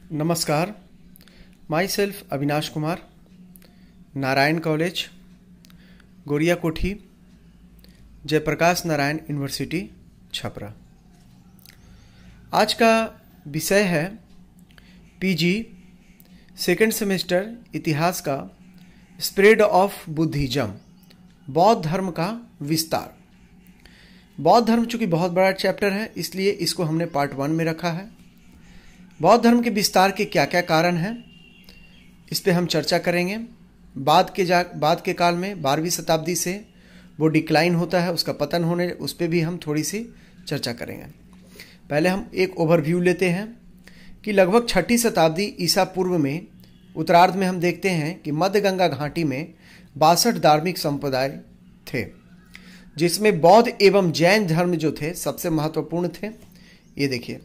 नमस्कार, myself Avinash Kumar, Narayan college, Goria Kothi, Jayaprakash Narayan university, Chhapra. आज का विषय है पीजी सेकेंड सेमेस्टर इतिहास का स्प्रेड ऑफ बुद्धिज्म, बौद्ध धर्म का विस्तार। बौद्ध धर्म चूँकि बहुत बड़ा चैप्टर है, इसलिए इसको हमने पार्ट 1 में रखा है। बौद्ध धर्म के विस्तार के क्या क्या कारण हैं, इस पे हम चर्चा करेंगे। बाद के काल में 12वीं शताब्दी से वो डिक्लाइन होता है, उसका पतन होने, उस पर भी हम थोड़ी सी चर्चा करेंगे। पहले हम एक ओवरव्यू लेते हैं कि लगभग 6ठी शताब्दी ईसा पूर्व में उत्तरार्ध में हम देखते हैं कि मध्य गंगा घाटी में 62 धार्मिक संप्रदाय थे, जिसमें बौद्ध एवं जैन धर्म जो थे सबसे महत्वपूर्ण थे। ये देखिए,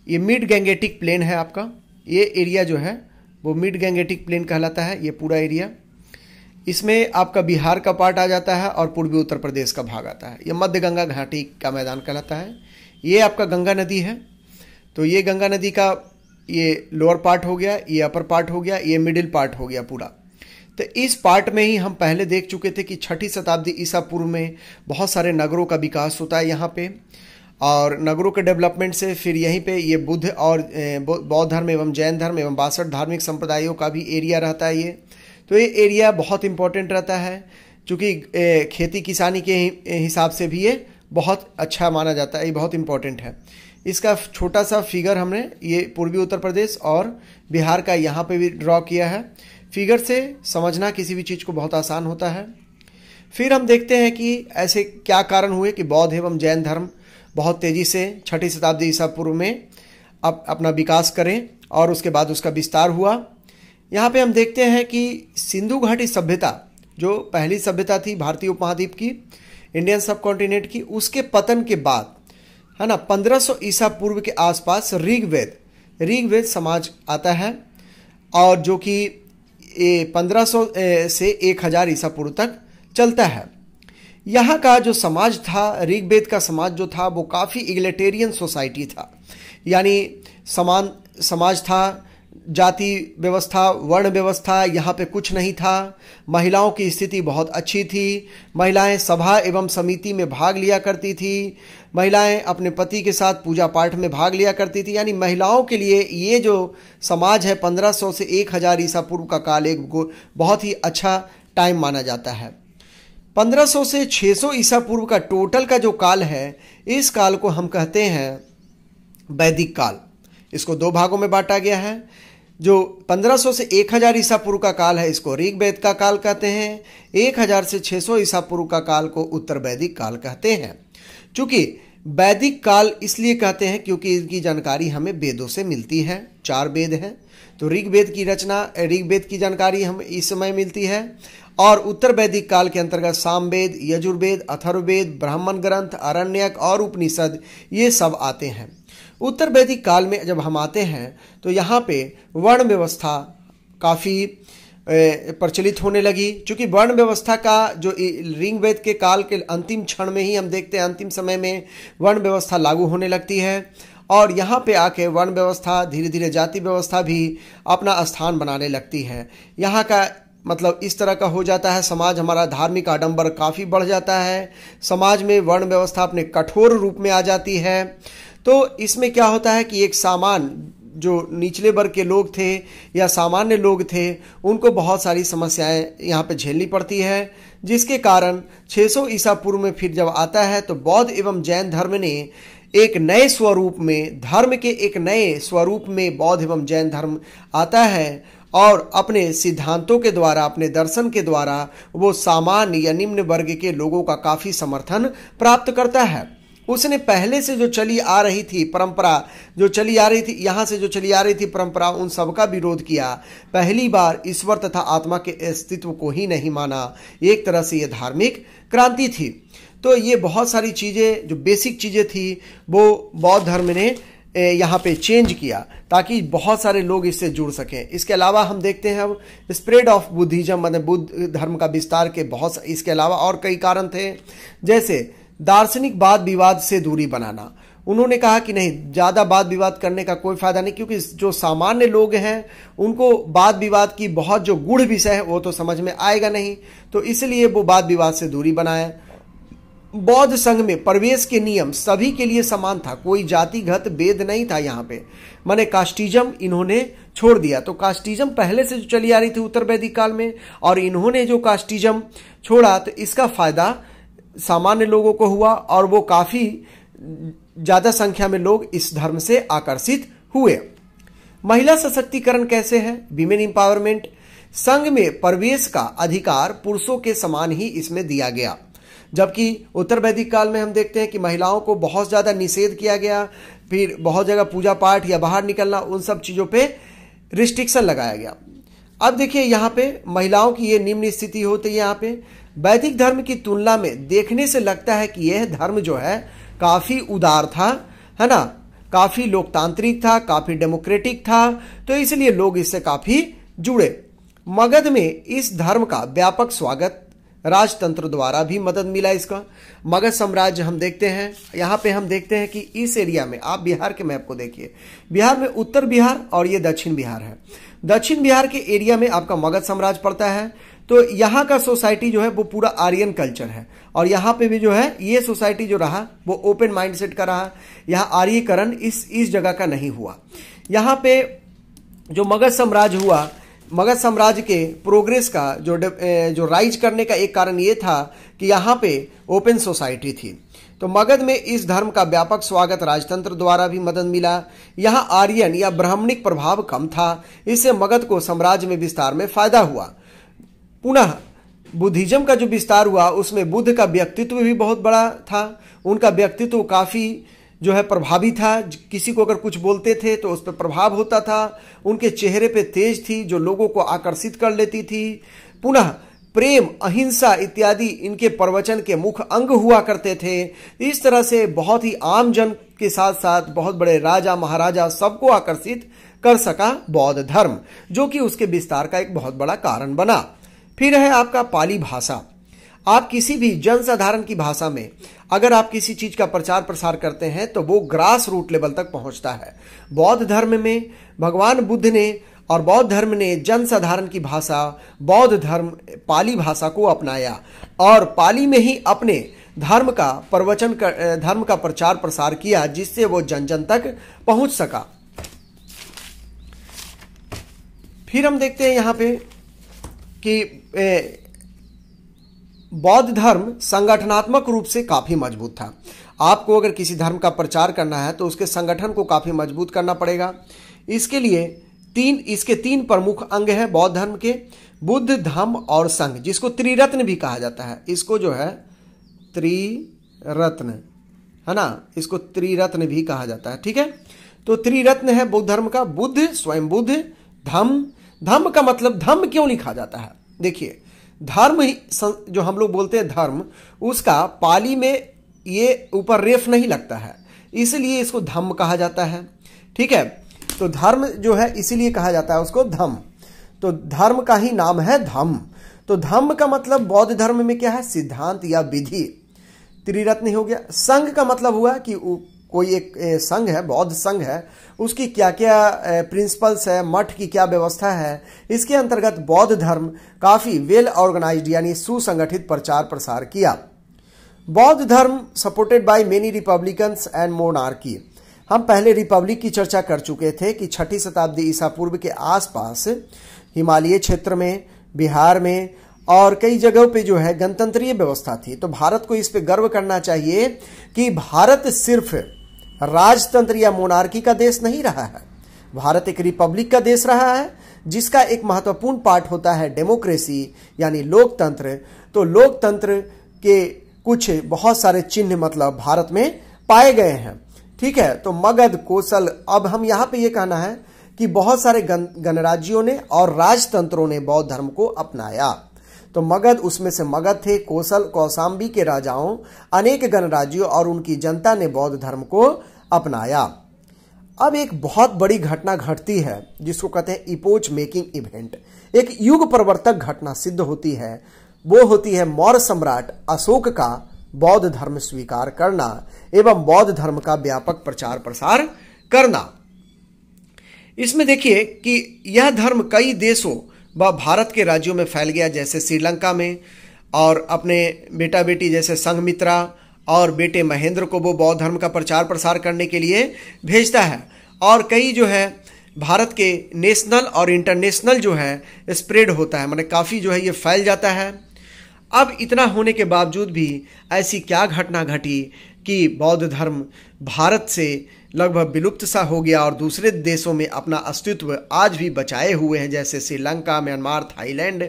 ये मिड गैंगेटिक प्लेन है आपका, ये एरिया जो है वो मिड गैंगेटिक प्लेन कहलाता है। ये पूरा एरिया, इसमें आपका बिहार का पार्ट आ जाता है और पूर्वी उत्तर प्रदेश का भाग आता है। ये मध्य गंगा घाटी का मैदान कहलाता है। ये आपका गंगा नदी है, तो ये गंगा नदी का ये लोअर पार्ट हो गया, ये अपर पार्ट हो गया, ये मिडिल पार्ट हो गया पूरा। तो इस पार्ट में ही हम पहले देख चुके थे कि 6ठी शताब्दी ईसा पूर्व में बहुत सारे नगरों का विकास होता है यहाँ पे, और नगरों के डेवलपमेंट से फिर यहीं पे ये बुद्ध और बौद्ध धर्म एवं जैन धर्म एवं 62 धार्मिक संप्रदायों का भी एरिया रहता है ये। तो ये एरिया बहुत इंपॉर्टेंट रहता है, क्योंकि खेती किसानी के हिसाब से भी ये बहुत अच्छा माना जाता है, ये बहुत इंपॉर्टेंट है। इसका छोटा सा फिगर हमने ये पूर्वी उत्तर प्रदेश और बिहार का यहाँ पे भी ड्रॉ किया है। फिगर से समझना किसी भी चीज़ को बहुत आसान होता है। फिर हम देखते हैं कि ऐसे क्या कारण हुए कि बौद्ध एवं जैन धर्म बहुत तेज़ी से 6ठी शताब्दी ईसा पूर्व में अब अपना विकास करें और उसके बाद उसका विस्तार हुआ। यहाँ पे हम देखते हैं कि सिंधु घाटी सभ्यता, जो पहली सभ्यता थी भारतीय उपमहाद्वीप की, इंडियन सब कॉन्टिनेंट की, उसके पतन के बाद है ना 1500 ईसा पूर्व के आसपास ऋग्वेद समाज आता है, और जो कि 1500 से 1000 ईसा पूर्व तक चलता है। यहाँ का जो समाज था, ऋग्वेद का समाज जो था, वो काफ़ी इगलिटेरियन सोसाइटी था, यानी समान समाज था। जाति व्यवस्था, वर्ण व्यवस्था यहाँ पे कुछ नहीं था। महिलाओं की स्थिति बहुत अच्छी थी। महिलाएं सभा एवं समिति में भाग लिया करती थी। महिलाएं अपने पति के साथ पूजा पाठ में भाग लिया करती थी। यानी महिलाओं के लिए ये जो समाज है 1500 से 1000 ईसा पूर्व का काल एक बहुत ही अच्छा टाइम माना जाता है। 1500 से 600 ईसा पूर्व का टोटल का जो काल है, इस काल को हम कहते हैं वैदिक काल। इसको 2 भागों में बांटा गया है। जो 1500 से 1000 ईसा पूर्व का काल है, इसको ऋग्वेद का काल कहते हैं। 1000 से 600 ईसा पूर्व का काल को उत्तर वैदिक काल कहते हैं। चूंकि वैदिक काल इसलिए कहते हैं क्योंकि इनकी जानकारी हमें वेदों से मिलती है। 4 वेद हैं, तो ऋग्वेद की जानकारी हम इस समय मिलती है, और उत्तर वैदिक काल के अंतर्गत सामवेद, यजुर्वेद, अथर्ववेद, ब्राह्मण ग्रंथ, आरण्यक और उपनिषद, ये सब आते हैं। उत्तर वैदिक काल में जब हम आते हैं तो यहाँ पे वर्ण व्यवस्था काफ़ी प्रचलित होने लगी। चूँकि वर्ण व्यवस्था का जो ऋग्वेद के काल के अंतिम क्षण में ही हम देखते हैं, अंतिम समय में वर्ण व्यवस्था लागू होने लगती है, और यहाँ पे आके वर्ण व्यवस्था धीरे धीरे जाति व्यवस्था भी अपना स्थान बनाने लगती है। यहाँ का मतलब इस तरह का हो जाता है, समाज हमारा धार्मिक आडंबर काफ़ी बढ़ जाता है। समाज में वर्ण व्यवस्था अपने कठोर रूप में आ जाती है। तो इसमें क्या होता है कि एक जो निचले वर्ग के लोग थे या सामान्य लोग थे, उनको बहुत सारी समस्याएं यहाँ पे झेलनी पड़ती है, जिसके कारण 600 ईसा पूर्व में फिर जब आता है तो बौद्ध एवं जैन धर्म ने एक नए स्वरूप में, धर्म के एक नए स्वरूप में बौद्ध एवं जैन धर्म आता है, और अपने सिद्धांतों के द्वारा, अपने दर्शन के द्वारा वो सामान्य या निम्न वर्ग के लोगों का काफ़ी समर्थन प्राप्त करता है। उसने पहले से जो चली आ रही थी परंपरा, जो चली आ रही थी यहाँ से जो चली आ रही थी परंपरा, उन सब का विरोध किया। पहली बार ईश्वर तथा आत्मा के अस्तित्व को ही नहीं माना। एक तरह से ये धार्मिक क्रांति थी। तो ये बहुत सारी चीज़ें, जो बेसिक चीज़ें थी, वो बौद्ध धर्म ने यहाँ पे चेंज किया ताकि बहुत सारे लोग इससे जुड़ सकें। इसके अलावा हम देखते हैं अब स्प्रेड ऑफ बुद्धिज्म, मतलब बुद्ध धर्म का विस्तार के बहुत, इसके अलावा और कई कारण थे, जैसे दार्शनिक वाद विवाद से दूरी बनाना। उन्होंने कहा कि नहीं, ज्यादा वाद विवाद करने का कोई फायदा नहीं, क्योंकि जो सामान्य लोग हैं उनको वाद विवाद की बहुत जो गूढ़ विषय है वो तो समझ में आएगा नहीं, तो इसलिए वो वाद विवाद से दूरी बनाए। बौद्ध संघ में प्रवेश के नियम सभी के लिए समान था, कोई जातिगत भेद नहीं था यहाँ पे, माने कास्टिज्म इन्होंने छोड़ दिया। तो कास्टिज्म पहले से जो चली आ रही थी उत्तर वैदिक काल में, और इन्होंने जो कास्टिज्म छोड़ा तो इसका फायदा सामान्य लोगों को हुआ और वो काफी ज्यादा संख्या में लोग इस धर्म से आकर्षित हुए। महिला सशक्तिकरण कैसे है? Women empowerment. संघ में प्रवेश का अधिकार पुरुषों के समान ही इसमें दिया गया, जबकि उत्तर वैदिक काल में हम देखते हैं कि महिलाओं को बहुत ज्यादा निषेध किया गया, फिर बहुत जगह पूजा पाठ या बाहर निकलना, उन सब चीजों पे रिस्ट्रिक्शन लगाया गया। अब देखिए यहाँ पे महिलाओं की ये निम्न स्थिति होती है। यहाँ पे वैदिक धर्म की तुलना में देखने से लगता है कि यह धर्म जो है काफी उदार था, है ना, काफी लोकतांत्रिक था, काफी डेमोक्रेटिक था, तो इसलिए लोग इससे काफी जुड़े। मगध में इस धर्म का व्यापक स्वागत राजतंत्र द्वारा भी मदद मिला इसका। मगध साम्राज्य हम देखते हैं, यहाँ पे हम देखते हैं कि इस एरिया में आप बिहार के मैप को देखिए, बिहार में उत्तर बिहार और ये दक्षिण बिहार है। दक्षिण बिहार के एरिया में आपका मगध साम्राज्य पड़ता है, तो यहाँ का सोसाइटी जो है वो पूरा आर्यन कल्चर है, और यहाँ पे भी जो है ये सोसाइटी जो रहा वो ओपन माइंडसेट का रहा, यहाँ आर्यीकरण इस जगह का नहीं हुआ। यहाँ पे जो मगध साम्राज्य हुआ, मगध साम्राज्य के प्रोग्रेस का जो राइज करने का एक कारण ये था कि यहाँ पे ओपन सोसाइटी थी। तो मगध में इस धर्म का व्यापक स्वागत राजतंत्र द्वारा भी मदद मिला। यहाँ आर्यन या ब्राह्मणिक प्रभाव कम था, इससे मगध को साम्राज्य में विस्तार में फायदा हुआ। पुनः बुद्धिज्म का जो विस्तार हुआ उसमें बुद्ध का व्यक्तित्व भी बहुत बड़ा था, उनका व्यक्तित्व काफी जो है प्रभावी था, किसी को अगर कुछ बोलते थे तो उस पर प्रभाव होता था, उनके चेहरे पे तेज थी जो लोगों को आकर्षित कर लेती थी। पुनः प्रेम, अहिंसा इत्यादि इनके प्रवचन के मुख्य अंग हुआ करते थे। इस तरह से बहुत ही आम जन के साथ साथ बहुत बड़े राजा महाराजा सबको आकर्षित कर सका बौद्ध धर्म, जो कि उसके विस्तार का एक बहुत बड़ा कारण बना। फिर है आपका पाली भाषा। आप किसी भी जनसाधारण की भाषा में अगर आप किसी चीज का प्रचार प्रसार करते हैं तो वो ग्रास रूट लेवल तक पहुंचता है। बौद्ध धर्म में भगवान बुद्ध ने और बौद्ध धर्म ने जनसाधारण की भाषा बौद्ध धर्म पाली भाषा को अपनाया और पाली में ही अपने धर्म का प्रवचन धर्म का प्रचार प्रसार किया, जिससे वो जन जन तक पहुंच सका। फिर हम देखते हैं यहाँ पे कि बौद्ध धर्म संगठनात्मक रूप से काफी मजबूत था। आपको अगर किसी धर्म का प्रचार करना है तो उसके संगठन को काफी मजबूत करना पड़ेगा। इसके लिए इसके तीन प्रमुख अंग हैं बौद्ध धर्म के, बुद्ध, धम्म और संघ, जिसको त्रिरत्न भी कहा जाता है। इसको जो है त्रिरत्न, है ना, इसको त्रिरत्न भी कहा जाता है। ठीक है, तो त्रिरत्न है बौद्ध धर्म का, बुद्ध, स्वयं बुद्ध, धम्म। धम्म का मतलब धम्म क्यों लिखा जाता है? देखिए, धर्म जो हम लोग बोलते हैं धर्म, उसका पाली में ये ऊपर रेफ नहीं लगता है, इसलिए इसको धम्म कहा जाता है। ठीक है, तो धर्म जो है इसीलिए कहा जाता है उसको धम्म, तो धर्म का ही नाम है धम्म। तो धम्म का मतलब बौद्ध धर्म में क्या है? सिद्धांत या विधि। त्रिरत्न हो गया। संघ का मतलब हुआ कि कोई एक संघ है, बौद्ध संघ है, उसकी क्या क्या प्रिंसिपल्स है, मठ की क्या व्यवस्था है, इसके अंतर्गत बौद्ध धर्म काफी वेल ऑर्गेनाइज्ड यानी सुसंगठित प्रचार प्रसार किया। बौद्ध धर्म supported by many Republicans and monarchy. हम पहले रिपब्लिक की चर्चा कर चुके थे कि 6ठी शताब्दी ईसा पूर्व के आसपास हिमालय क्षेत्र में, बिहार में और कई जगहों पे जो है गणतंत्रीय व्यवस्था थी। तो भारत को इस पे गर्व करना चाहिए कि भारत सिर्फ राजतंत्र या मोनार्की का देश नहीं रहा है, भारत एक रिपब्लिक का देश रहा है, जिसका एक महत्वपूर्ण पार्ट होता है डेमोक्रेसी यानी लोकतंत्र। तो लोकतंत्र के कुछ बहुत सारे चिन्ह मतलब भारत में पाए गए हैं। ठीक है, तो मगध, कोसल, अब हम यहाँ पे ये कहना है कि बहुत सारे गणराज्यों ने और राजतंत्रों ने बौद्ध धर्म को अपनाया। तो मगध उसमें से मगध थे, कोसल, कौशाम्बी के राजाओं, अनेक गणराज्यों और उनकी जनता ने बौद्ध धर्म को अपनाया। अब एक बहुत बड़ी घटना घटती है जिसको कहते हैं इपोच मेकिंग इवेंट। एक युग प्रवर्तक घटना सिद्ध होती है, वो होती है मौर्य सम्राट अशोक का बौद्ध धर्म स्वीकार करना। एवं बौद्ध धर्म का व्यापक प्रचार प्रसार करना। इसमें देखिए कि यह धर्म कई देशों व भारत के राज्यों में फैल गया, जैसे श्रीलंका में, और अपने बेटा बेटी जैसे संघमित्रा और बेटे महेंद्र को वो बौद्ध धर्म का प्रचार प्रसार करने के लिए भेजता है। और कई जो है भारत के नेशनल और इंटरनेशनल जो है स्प्रेड होता है, माने काफ़ी जो है ये फैल जाता है। अब इतना होने के बावजूद भी ऐसी क्या घटना घटी कि बौद्ध धर्म भारत से लगभग विलुप्त सा हो गया और दूसरे देशों में अपना अस्तित्व आज भी बचाए हुए हैं, जैसे श्रीलंका, म्यांमार, थाईलैंड,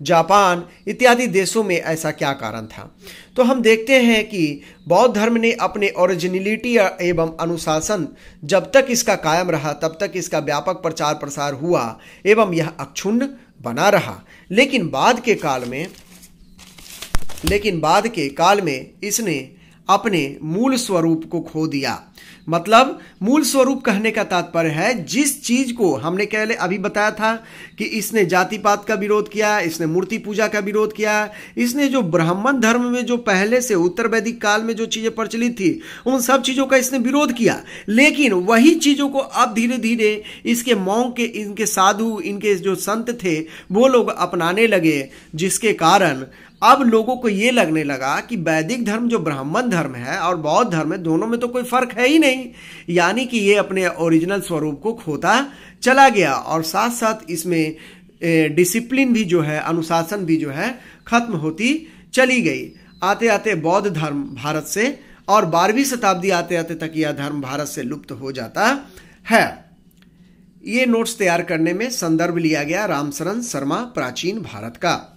जापान इत्यादि देशों में। ऐसा क्या कारण था? तो हम देखते हैं कि बौद्ध धर्म ने अपने ओरिजिनलिटी एवं अनुशासन जब तक इसका कायम रहा तब तक इसका व्यापक प्रचार प्रसार हुआ एवं यह अक्षुण्ण बना रहा। लेकिन बाद के काल में इसने अपने मूल स्वरूप को खो दिया। मतलब मूल स्वरूप कहने का तात्पर्य है जिस चीज को हमने पहले अभी बताया था कि इसने जाति पात का विरोध किया, इसने मूर्ति पूजा का विरोध किया, इसने जो ब्राह्मण धर्म में जो पहले से उत्तर वैदिक काल में जो चीजें प्रचलित थी उन सब चीजों का इसने विरोध किया। लेकिन वही चीजों को अब धीरे धीरे इसके मॉन्क के, इनके साधु, इनके जो संत थे वो लोग अपनाने लगे, जिसके कारण अब लोगों को ये लगने लगा कि वैदिक धर्म जो ब्राह्मण धर्म है और बौद्ध धर्म है, दोनों में तो कोई फर्क है ही नहीं। यानी कि ये अपने ओरिजिनल स्वरूप को खोता चला गया और साथ साथ इसमें डिसिप्लिन भी जो है, अनुशासन भी जो है खत्म होती चली गई। आते आते बौद्ध धर्म भारत से और 12वीं शताब्दी आते आते तक यह धर्म भारत से लुप्त हो जाता है। ये नोट्स तैयार करने में संदर्भ लिया गया रामशरण शर्मा प्राचीन भारत का।